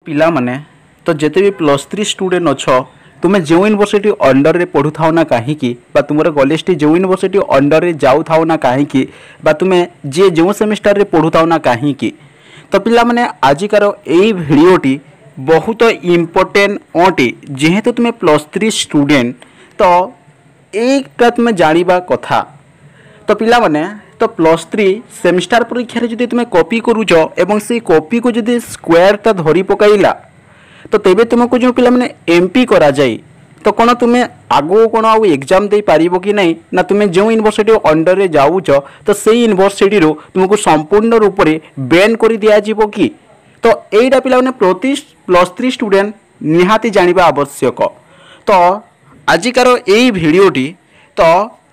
पिला माने तो जिते भी +3 स्टूडेंट अच्छ तुम्हें जो यूनिवर्सिटी अंडर रे पढ़ु थाओ ना कहीं तुम कॉलेज टी जो यूनिवर्सिटी अंडर रे जाऊ थाओ ना कहीं तुम्हें जी जो सेमिस्टर रे पढ़ु थाओ ना कहीं तो पिला माने आजिकार यही भिडटी बहुत इम्पोर्टेंट अटे जेहेतु तुम्हें +3 स्टूडेंट तो यहीटा तुम्हें जाना कथा तो पिला माने तो +3 सेमिस्टर परीक्षा जब तुम्हें कॉपी करुच एवं से कॉपी को जब स्क्वायरटा धरी पकईला तो तेबे तुमको जो पिला माने एमपी करा जाए तो कौन तुम्हें आगो कौन आउ एग्जाम दे पारिबो कि नहीं ना तुम्हें जो यूनिवर्सिटी अंडर रे जाऊच तो से यूनिवर्सिटी तुमको संपूर्ण रूप से बैन कर दिया जीवो कि तो यहीटा पिला माने प्रति +3 स्टूडेंट निहाती जानिबा आवश्यक। तो आजिकार यही भिडियोटी तो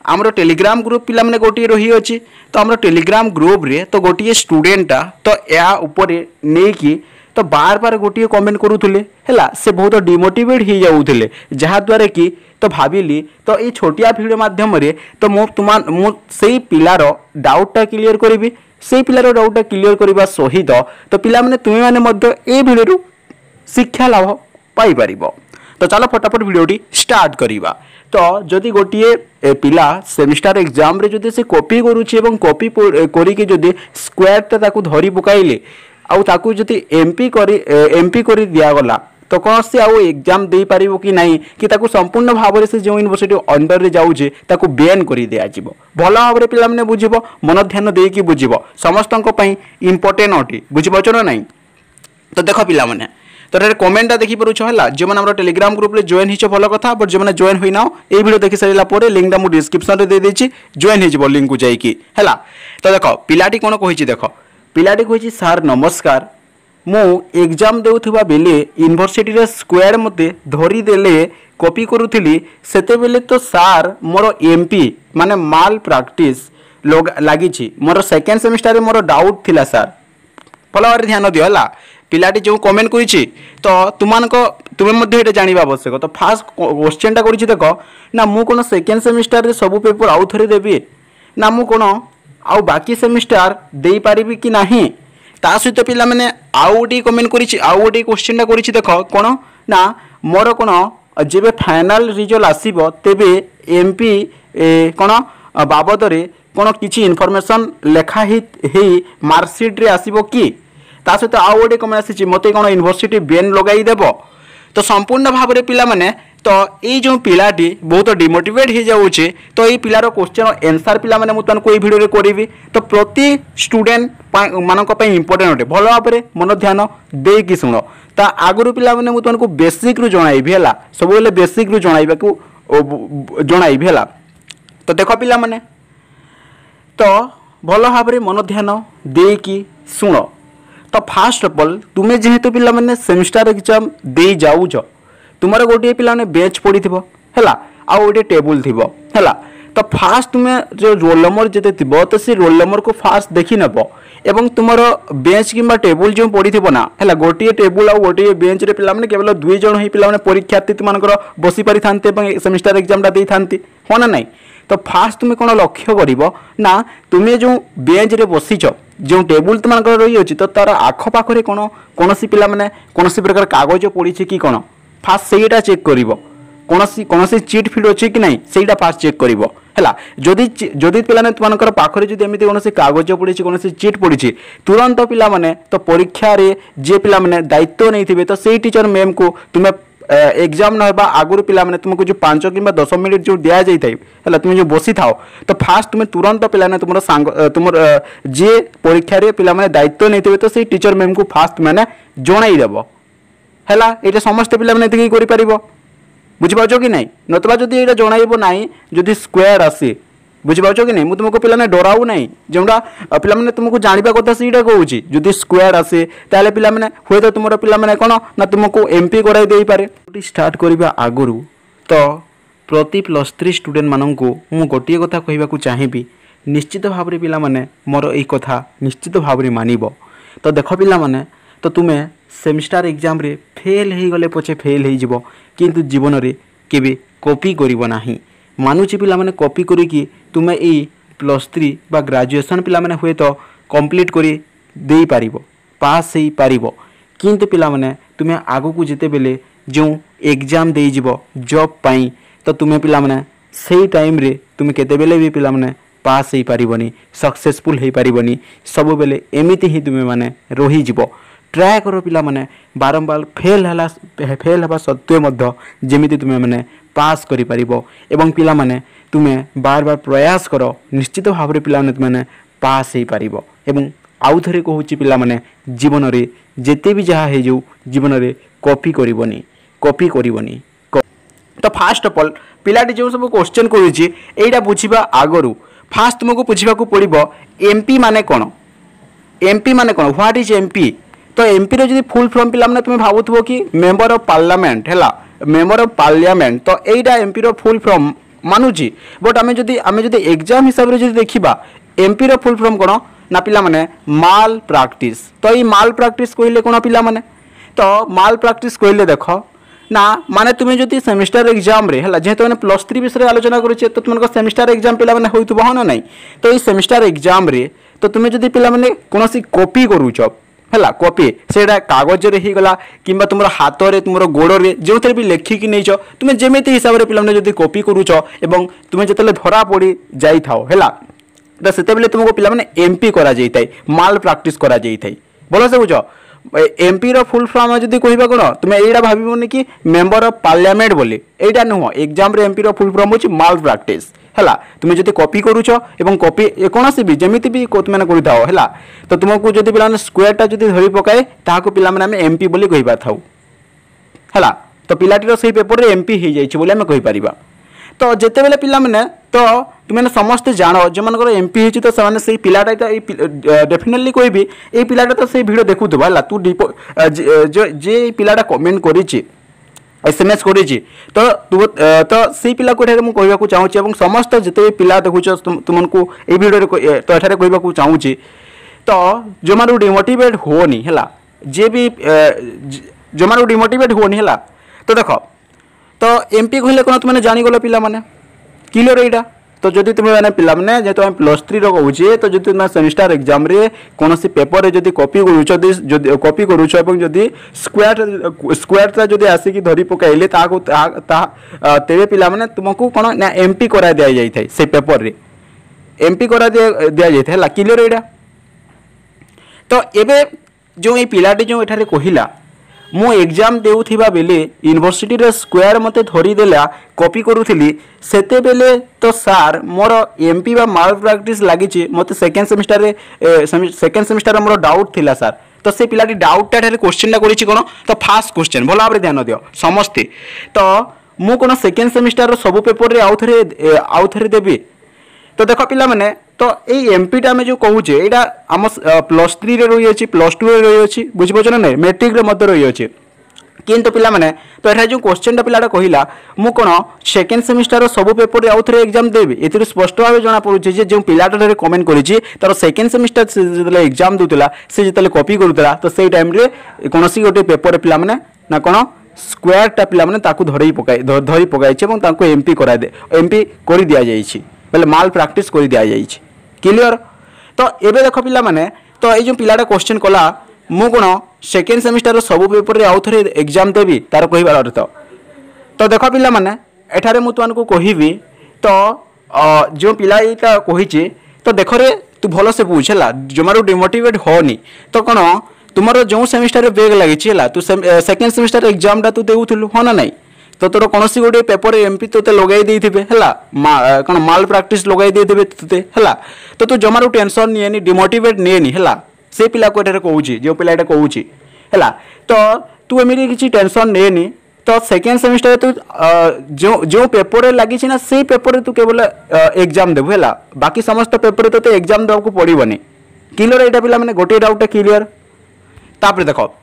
आमर टेलीग्राम ग्रुप पिला माने गोटे रही अच्छी तो आमर टेलीग्राम ग्रुप रे तो गोटे स्टूडेंटा तो या उपरे नेकी तो बार बार गोटे कमेंट करूले है से बहुत डिमोटिवेट हो जाऊे जहाद्वारा कि तो भाविली तो ये छोटिया भिडियो माध्यम तो मुझे पिलार डाउटा क्लीयर करी से पिलार डाउटा क्लीयर करने सहित तो पिला माने तुम मैंने ये भिडियो शिक्षा लाभ पाइपर। तो चलो फटाफट भिडियोटी स्टार्ट करवा। तो जदि गोटे पिला सेमिस्टर एग्जाम रे जदि से कॉपी करुच्ची कॉपी करिके जदि स्क्वायरटा ताकू धरी पकाइले आउ ताकू जदि एमपी करी दियागला तो कौन से आउ एग्जाम दे पारिबो कि नहीं कि ताकू संपूर्ण भाव से जो यूनिवर्सिटी अंडर रे जाउजे ताकू बैन करी दिया जिवो भल भाव पिला माने बुझिबो मन ध्यान देई कि बुझिबो समस्तन पई इंपोर्टेंट अटी बुझिपाचो ना नहीं। तो देख पिला माने तो कमेंटा देखी पारुछ है जो मैंने टेलीग्राम ग्रुप रे जॉइन हो भल कथा बट जो मैंने जॉइन हुई ना ये वीडियो देखी सारा पर लिंक मुझे डिस्क्रिप्शन रे दे देछि जॉइन हो लिंक को जाइकी है। तो देख पिलाटी कौन कही देख पिलाटी कही सार नमस्कार मु एग्जाम देउथिबा बेले यूनिवर्सिटी रे स्क्वायर मते धरी देले कॉपी करूथिली सेते बेले तो सार मोर एमपी माने माल प्रैक्टिस लागी मोर सेकेंड सेमिस्टर रे मोर डाउट थिला सार भल भाव ध्यान दियो है पिलाटी जो कमेंट करी तो तुम्हें जानवा आवश्यक। तो फास्ट क्वेश्चनटा कर देख ना मु कौन सेकेंड सेमिस्टर रे सब पेपर आउ थे देवी ना मु कौन आउ बाकी सेमिस्टर दे पारिबी कि नहीं ता सहित पिला माने आउ गोटे कमेंट करी आउ गोटे क्वेश्चनटा कर देख कौन ना मोर कौन जब फाइनल रिजल्ट आसब तेबे एमपी कौन बाबद कौन किसी इनफॉरमेशन लेखा ही मार्कशीट रे आसीबो कि ता सहित आउ गोटे कमेंट आसी मत कौन यूनिवर्सिटी बैन लगाई देव तो संपूर्ण भाव में पिला माने तो ये जो पिलाटी बहुत डिमोटिवेट हो जाऊे तो ये पिलार क्वेश्चन आंसर पिला माने मुझे ये वीडियो करी तो प्रति स्टूडेंट मानक इंपोर्टेंट अटे भल भाव में मन ध्यान देकी शुण ता आगुरी पिला माने मुझे तुमको बेसिक रु जणाइबी है सब बेले बेसिक रु जणाइबी है। तो देख पिला माने तो भल भाव में मन ध्यान देकी शुण तो फास्ट ऑफ ऑल तुम्हें जेहेतु पिला माने सेमिस्टर एग्जाम दे जाऊच तुमर गोटे पिला माने बेंच पड़ी थी है आउ गोटे टेबुल थी है तो फास्ट तुम्हें जो रोल नंबर जिते थी तो से रोल नंबर को फास्ट देखी नब एवं तुमर बेंच कि टेबुल जो पड़ी थी ना है गोटे टेबुल आउ गोटे बेंच रे पिला माने केवल 2 जण ही पिला माने परीक्षार्थी मानकर बसी पारि थांते सेमिस्टर एग्जामटा दे थांती हो ना नहीं। तो फास्ट तुम्हें कौन लक्ष्य कर ना तुम्हें जो बेंच रे बसीच जो टेबुल तुम रही अच्छी तो तार आखपाखे कौन कौन पिला माने कौन प्रकार कागज पड़ी कि कौन फास्ट सेटा चेक कर कौन चिट फिट अच्छे कि नहीं सेटा फास्ट चेक कर जदि पिला तुम पाखे जब एमती कौन कागज पड़ी कौन चिट पड़ी तुरंत पिला माने तो परीक्षा रे जे पिला माने दायित्व नहीं थे तो से टीचर मैम को तुम्हें एग्जाम ना आगुरी पिला माने तुमको जो 5 कि 10 मिनिट जो दिया जाए है तुम जो बसी थाओ तो फास्ट तुम्हें तुरंत पिला तुम सांग तुम जे परीक्षा रे पिला माने दायित्व नहीं थे तो से टीचर मैम को फास्ट मैंने जनईदेव है ये समस्त पिला माने करि परिबो बुझिपारछो कि नहीं नतबा जदि ये जनईब ना जदि स्क्वायर आसे बुझिपारछो कि नहीं मुझे तुमको पिला डराऊ ना जोटा पिला माने तुमको जानवा कथा सीटा कहूँ जदि स्क्वायर आसे ताले पिला माने हुए तो तुम पिला माने कौन ना तुमको एमपी कराई दे पारे स्टार्ट करबा आगुरु तो प्रति +3 स्टूडेंट माननकु मु गोटे कथा कहबाकू चाहिबी निश्चित भाव में पिला माने मोर ए कथा निश्चित भाव में मानिबो। तो देख पिला माने तो तुम्हें सेमिस्टर एग्जाम रे फेल हो गले पछे फेल हो जिवो किंतु जीवन रे केबे कॉपी करिवो नाही मानुची पिला माने कॉपी करिकी तुम्हें ए +3 बा ग्रेजुएशन पिला माने हुए तो कंप्लीट करी दे पारिबो पास हो पारिबो किंतु पिला माने तुम्हें आगु को जिते बेले जो एग्जाम दे जीव जॉब पाई तो तुम्हें पिला माने सेही टाइम रे तुम्हें केते बेले भी पिला माने पास हो पारिबनी सक्सेसफुल हो पारिबनी सब बेले एमिति ही तुम्हें माने रही जीव ट्राए करो पिला माने बारंबार फेल हवा सत्वे मध्य जेमिति तुम्हें माने पास करि पारिबो एवं पिला माने तुम्हें बार बार प्रयास करो निश्चित भाव में पिला माने तुम्हें पास हो पारिबो एवं आउ थे कहूँ पिला माने जीवन रे जेते भी जहाँ हो जाऊ जीवन रे कॉपी करबनी तो फास्ट ऑफ ऑल पिलाटी जो सब क्वेश्चन करुच्ची एटा बुझा आगु फास्ट तुमको बुझा पड़ो एमपी माने कौन एमपी माने कौन व्हाट इज एमपी तो एमपी रो जदी फुल फॉर्म पिला माने तुम भाबुथबो कि मेंबर ऑफ पार्लियामेंट हैला मेंबर ऑफ पार्लियामेंट तो एटा एमपी रो फुल फॉर्म मानुची बट आमे जदी एग्जाम हिसाब रे जदी देखिबा एमपी रो फुल फॉर्म कोन ना पिला माने माल प्रैक्टिस तो ई माल प्रैक्टिस कहले कोन पिला माने तो माल प्रैक्टिस कहले देखो ना माने तुम्हें जदी सेमिस्टर एग्जाम रे हला जेहेतु माने +3 विषय आलोचना करूचे तो तुमको सेमिस्टर एग्जाम पिला माने होइतबो ना नहीं तो ई सेमिस्टर एग्जाम रे तो तुम्हें जदी पिला माने कोनोसी कॉपी करूछ हला कॉपी सेटा कागज रे ही गला किंबा तुमरो हाथ रे तुमरो गोड़ रे जो थे भी लेखिक नहीं तुम्हें जेमिति हिसाब रे पिला माने जदी कॉपी करूछ एवं तुम्हें जतले धरा पड़ी जाई थाओ हला तो सेते बेले तुमको पिला माने एमपी करा जाई थाई माल प्रैक्टिस करा जाई थाई बोलो से बुझो एमपी रो फुल फॉर्म जदी कहबा कोन तुम एडा भाबिबोनी कि मेंबर ऑफ पार्लियामेंट बोली एडा नुह एग्जाम रे एमपी रो फुल फॉर्म होची माल प्रैक्टिस हला तुम जदी कॉपी करूछ एवं कॉपी कोनोसी भी जेमिति भी तुम माने करि थाओ हला तो तुमको जदी पिला स्क्वायर टा जदी धरि पकाए ताहाको पिला माने हम एमपी बोली कहिबा थाउ हला तो पिलाटी रो सही पेपर रे एमपी हे जाइछ बोली हम कहि परिबा तो जेते बेले पिला माने तो तुम समस्ते जान जो मन एमपी होची तो से से पिलाटा डेफिनेटली कहबी ए पिलाटा तो से वीडियो देखुथबा हला तू जे पिलाटा कमेंट करिछि एसएमएस करिछि तो से पिला को एठारे मु कहबा को चाहूछि एवं समस्त जते पिला देखुछ तुमनको ए वीडियो रे तो एठारे कहबा को चाहूछि तो जो मारू डिमोटिवेट होनी हला जे भी जो मारू डिमोटिवेट होनी हला तो देखो तो एमपी कहले कोन तुमने जानि गलो पिला माने क्लियर एटा तो जदि तुम मैंने पिला माने जे तो +3 रो कहूचे तो जदि तुम सेमिस्टर एग्जाम रे कोनोसी पेपर रे जदि कॉपी करूछ जदि कॉपी करूछ एवं जदि स्क्वायर जदि आसी कि धरि पकाइले ताको तेरे पिला माने तुमको कोन ना एमपी करा दिया जाई थाई से पेपर रे एमपी करा दिया जाई थाई ला क्लियर एटा तो एबे जो ए पिलाटी जो एठारे कहिला मु एग्जाम देउथिबा बेले यूनिवर्सिटी रे स्क्वायर मते धरी देला कॉपी करूथिली सेते बेले तो सार मोर एमपी बा माल प्रैक्टिस लागिछि मते सेकंड सेमिस्टर रे मोर डाउट थिला सार तो से पिलाटी डाउट टा क्वेश्चन ला करिछि कोन तो फास्ट क्वेश्चन भलो भाबरे ध्यान दियो समस्ते तो मु कोन सेकंड सेमिस्टर रो सब पेपर रे आउ थरे देबी तो देखो पिला माने तो ये एमपी टा में जो कहूचे एटा आम +3 रे रही अछि +2 रे रही अछि बुझि पछ ना मैट्रिक रे मध्य रही अछि किंतु पिला माने तो एटा जो क्वेश्चन टा पिलाटा कहिला मु कोन सेकंड सेमिस्टर रो सब पेपर रे आउथरे एग्जाम देबी एतिर स्पष्ट भाबे जणा पड़ुछि जे जो पिलाटा रे कमेंट करिछि तार सेकंड सेमिस्टर से जतले एग्जाम दुतला से जतले कॉपी करूतला तो सेही टाइम रे कोनोसी गोटे पेपर पिला माने ना कोन स्क्वायर टा पिला माने ताकू धरि पकाइ छै एवं ताकू एमपी करि दिया जाइछि बेले माल प्रैक्टिस कर दिया जाइछि क्लियर तो एबे देखो पिला माने तो ए जो पिलाटा क्वेश्चन कला मु कोन सेकंड सेमिस्टर रो सब पेपर रे आउ थरे एग्जाम देबी तार कहिबार अर्थ तो देखो पिला माने एठारे मु तुमको कहिबी तो जो पिला एटा कहिछि तो देखो रे तू भलो से बुझला जमारो डिमोटिवेट होनी तो कोन तुमरो जो सेमिस्टर रे बैग लागिछि हला तू सेकंड सेमिस्टर एग्जाम टा तू देउथलु हो ना नहीं तो तोर कोनोसी गोटे पेपर एमपी तोते लगाई देइथिबे हला कोन माल प्रैक्टिस लगाई देइथिबे तोते हला तो तू जमारो टेंशन निएनी डिमोटिवेट निएनी हला से पिला को एठारे कहूची जो पिला एटा कहूची हला तो तू एमिरी किछि टेंशन नेनी तो सेकंड सेमिस्टर तू जो पेपर रे लागि छि ना से पेपर रे तू केवल एग्जाम देबो हला बाकी समस्त पेपर रे तोते एग्जाम देबा को पड़िबोनी क्लियर एटा पिला माने गोटे डाउट क्लियर तापर देखो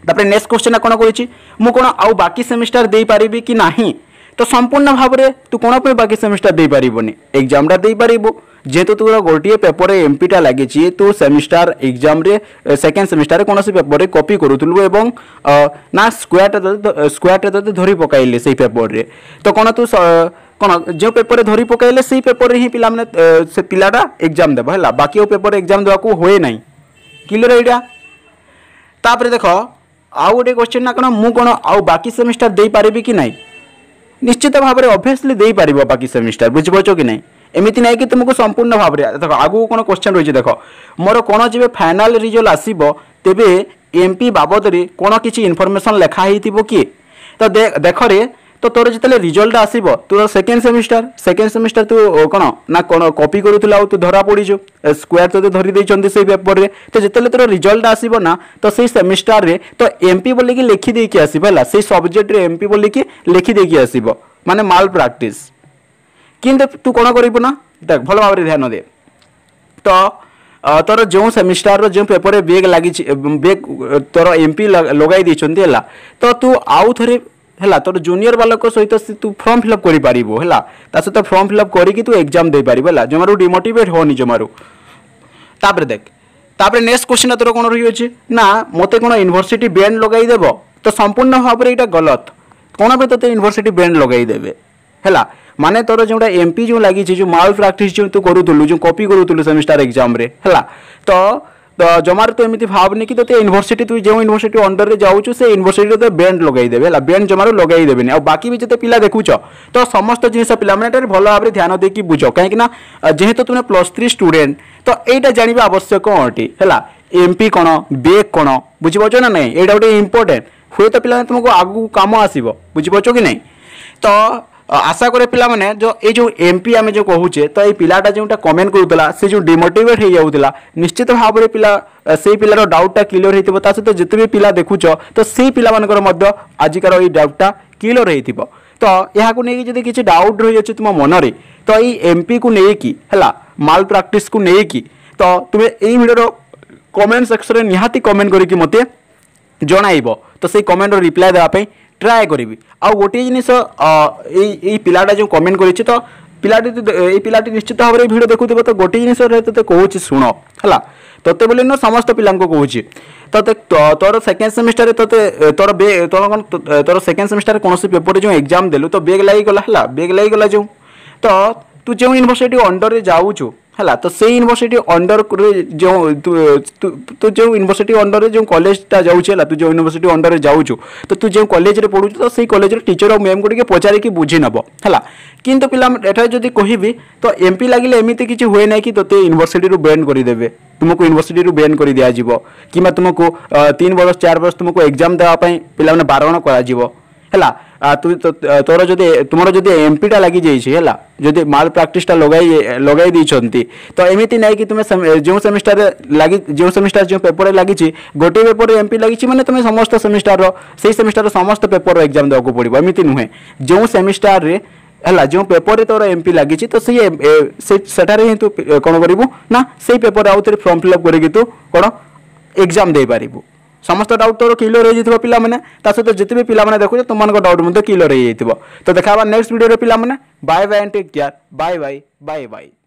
तापर नेक्स्ट क्वेश्चन कोन करिछि मु कोन आउ बाकी सेमिस्टर देई पारिबी कि नाही तो संपूर्ण भाव रे तू कोन पे बाकी सेमिस्टर देई पारिबोनी एग्जाम टा देई पारिबो जेतो तोर गोटिए पेपर रे एमपी टा लागि छि तू सेमिस्टर एग्जाम रे सेकंड सेमिस्टर रे कोनोसी पेपर रे कॉपी करूथलु एवं ना स्क्वायर टा धरि पकाइले सेही पेपर रे तो कोन तू कोन जो पेपर रे धरि पकाइले सेही पेपर रे ही पिला माने से पिलाटा एग्जाम देबो हला बाकी ओ पेपर एग्जाम देबा को होय नाही क्लियर एटा तापर देखो आउ गोटे क्वेश्चन ना कौन मु कौन आउ बाकी सेमिस्टर दे पारिबी कि नहीं निश्चित भाव में ऑब्वियसली दे पार बाकी सेमिस्टर बुझीपार कि नहीं एमती ना कि तुमको संपूर्ण भाव में देख आगू कौन क्वेश्चन रही देख मोर कौन जब फाइनाल रिजल्ट आसब तेबे एमपी बाबद कौन किसी इनफॉरमेशन लिखाई कि तो देख रे तो तोर जिते रिजल्ट आसब तोर सेकेंड सेमिस्टर तू कौन ना कौन कॉपी करूला तू धरा पड़ीचु स्क्वायर तो धरी देइछन्ती से पेपर रे तो जिते तोर रिजल्ट आसब ना तो से सेमिस्टर रे तो एमपी बोलिकी लिखि देकी आसब है से सब्जेक्ट रे एमपी बोलिकी लिखि देकी आसब माने माल प्रैक्टिस किंतु तू कौन करू ना देख भल भाव ध्यान दे तो तोर जो सेमिस्टर जो पेपर रे बेग लगी बेग तोर एमपी लगाई देइछन्ती है तो तू आउ थे है तोर जूनियर वाला सहित तू फॉर्म फिलअप कर पारिबो है सहित फॉर्म फिलअप करके तू एग्जाम दे पारिबो है जमारू डिमोटिवेट होनी जमारू तापर देख तापर नेक्स्ट क्वेश्चन तोर कौन रही अछि ना मते कौन यूनिवर्सिटी बैंड लगाई देबो तो संपूर्ण भाव में यहाँ गलत कौन पे तो यूनिवर्सिटी बैंड लगाई देबे है माने तोर जोटा एमपी जो लगी जो माल प्रैक्टिस जो तू करूलु जो कॉपी करूलु सेमिस्टर एग्जाम रे है तो जमार तो एमती भावनी कि तो यूनिवर्सिटी तू जो यूनिवर्सिटी अंडर रे जाऊँ से यूनिवर्सिटी तो बैंड लगाई देबे है बैंड जमार लगाई देबेनी आ बाकी भी जिते पिला देखुच तो समस्त जिन पिला माने भल भाव में ध्यान देकी बुझ कहीं जेहेतु तुमने +3 स्टूडेंट तो यहाँ जानवा आवश्यक अटे है एमपी कौन बेग कौन बुझीपार ना नहीं यहाँ गोटे इंपोर्टेंट हुए तो पिला तुमको आगू काम आसो बुझीपार कि नहीं तो आशा करे पिला माने जो एमपी आम जो कहूचे तो ये पिलाटा जोटा कमेंट करूला से जो डिमोटिवेट हो जाऊला निश्चित भाव में पिला से पिलार डाउटा क्लियर होता ता सहित जिते भी पिला देखुच तो से पिला मानकर आजिकार ये डाउटा क्लियर हो तो यहाँ नहीं जब किसी डाउट रही अच्छे तुम मनरे तो ये एमपी को लेकिन है माल प्रैक्टिस को लेकिन तो तुम्हें यही भिडियो कमेंट सेक्शन में निहाती कमेंट करके मते जणाइब तो से कमेंट रिप्लाई देवाई ट्राए करी आउ गोटे जिन पिलाटा जो कमेंट कर तो पिलाटी निश्चित भाव में भिडियो देखुव तो गोटे जिन ते कहूँ शुण है तोते बोले न समस्त पिला कहूँ तो तोर सेकेंड सेमिस्टर तोते तोर सेकेंड सेमिस्टर कौन पेपर जो एग्जाम देलु तो बेग लगिगला है बेग लगिगला जो तो तू जो यूनिवर्सिटी अंडर रे जाऊँ है तो से यूनिवर्सिटी अंडर जो तू जो यूनिवर्सिटी अंडर जो कॉलेजटा जाऊँ तू जो यूनिवर्सिटी अंडर जाऊँ तो तू जो कॉलेज रे पढ़ु तो से कॉलेज टीचर और मैम को पचारिकी बुझी नब है किंतु पिला एटा जदि कहबी तो एमपी लगे एमती किसी हुए ना कि तोते यूनिवर्सिटी बैन करदे तुमको यूनिवर्सिटी बैन कर दिया कि तुमको 3 वर्ष 4 वर्ष तुमको एग्जाम देवाई पिला बारण कर तोर जदि तुम जदि एमपीटा लगी है जदि माल प्रैक्टिसटा लगाई देइछन्ती तो एमती ना कि तुम्हें जो सेमिस्टर लगी जो सेमिस्टर जो पेपर लगी गोटे पेपर एमपी लगी मैंने तुम्हें समस्त सेमिस्टर से सेमिस्टर समस्त पेपर एग्जाम देवाक पड़ो एमती नुहे जो सेमिस्टर रे है जो पेपर रे तोर एमपी लगी तो सेठारे ही तू कौन करू ना से पेपर आउ थे फॉर्म फिलअप करके तू कौन एग्जाम दे पारिबु समस्त डाउट तोर क्लियर हो जाइए पिला माने सहित जिते भी पिला देखुचे तुम डाउट क्लियर हो जाइए तो देखा नेक्स्ट वीडियो पिला bye bye and take care bye bye bye bye.